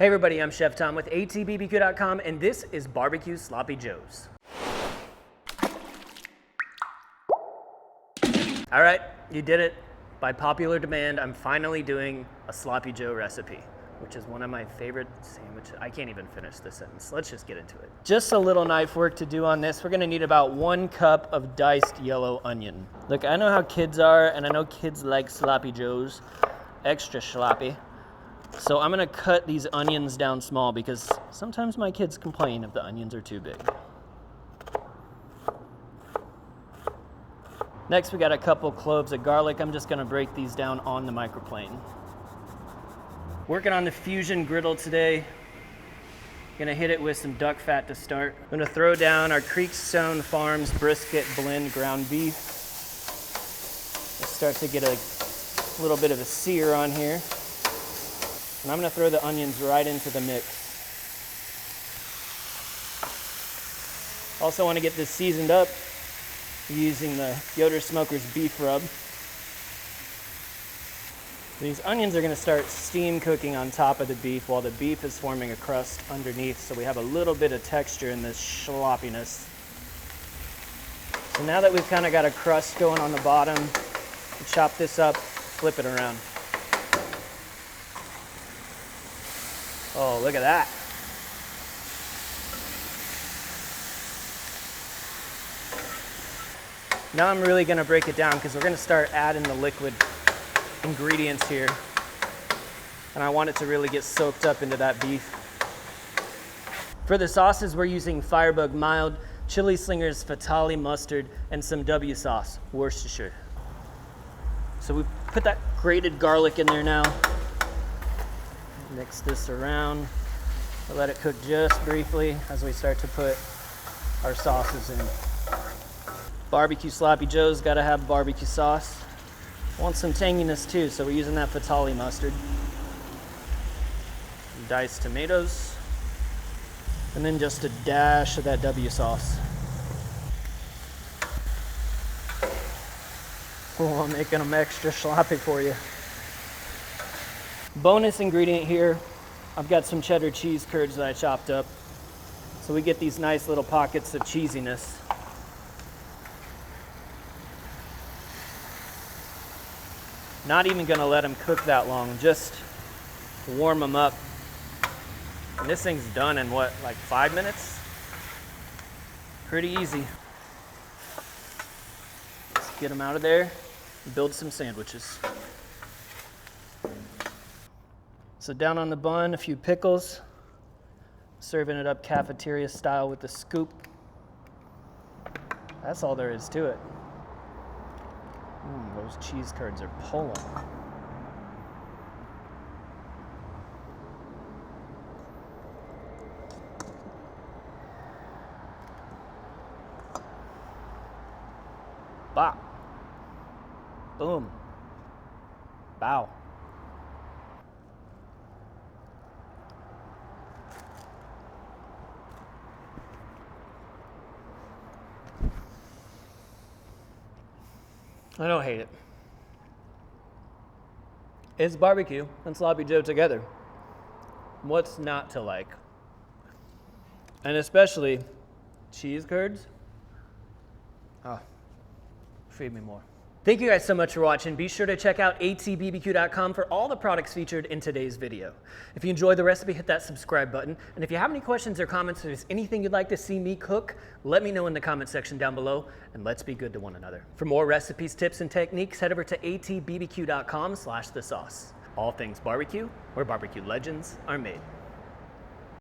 Hey everybody, I'm Chef Tom with atbbq.com, and this is Barbecue Sloppy Joes. All right, you did it. By popular demand, I'm finally doing a Sloppy Joe recipe, which is one of my favorite sandwiches. I can't even finish the sentence. Let's just get into it. Just a little knife work to do on this. We're gonna need about 1 cup of diced yellow onion. Look, I know how kids are, and I know kids like Sloppy Joes, extra sloppy. So I'm gonna cut these onions down small because sometimes my kids complain if the onions are too big. Next, we got a couple cloves of garlic. I'm just gonna break these down on the microplane. Working on the Fusion griddle today. Gonna hit it with some duck fat to start. I'm gonna throw down our Creekstone Farms brisket blend ground beef. Let's start to get a little bit of a sear on here. And I'm gonna throw the onions right into the mix. Also wanna get this seasoned up using the Yoder Smoker's beef rub. These onions are gonna start steam cooking on top of the beef while the beef is forming a crust underneath, so we have a little bit of texture in this sloppiness. So now that we've kind of got a crust going on the bottom, we chop this up, flip it around. Oh, look at that. Now I'm really gonna break it down because we're gonna start adding the liquid ingredients here. And I want it to really get soaked up into that beef. For the sauces, we're using Firebug Mild, Chili Slingers Fatale Mustard, and some W sauce, Worcestershire. So we put that grated garlic in there now. Mix this around. We'll let it cook just briefly as we start to put our sauces in. Barbecue Sloppy Joes gotta have barbecue sauce. Want some tanginess too, so we're using that Fatale mustard. Diced tomatoes. And then just a dash of that W sauce. Oh, I'm making them extra sloppy for you. Bonus ingredient here, I've got some cheddar cheese curds that I chopped up. So we get these nice little pockets of cheesiness. Not even gonna let them cook that long, just warm them up. And this thing's done in what, like 5 minutes? Pretty easy. Let's get them out of there and build some sandwiches. So down on the bun, a few pickles. Serving it up cafeteria style with the scoop. That's all there is to it. Those cheese curds are pulling. Bop. Boom. Bow. I don't hate it. It's barbecue and Sloppy Joe together. What's not to like? And especially cheese curds. Oh, feed me more. Thank you guys so much for watching. Be sure to check out atbbq.com for all the products featured in today's video. If you enjoyed the recipe, hit that subscribe button. And if you have any questions or comments, or there's anything you'd like to see me cook, let me know in the comment section down below, and let's be good to one another. For more recipes, tips, and techniques, head over to atbbq.com/thesauce. All things barbecue, where barbecue legends are made.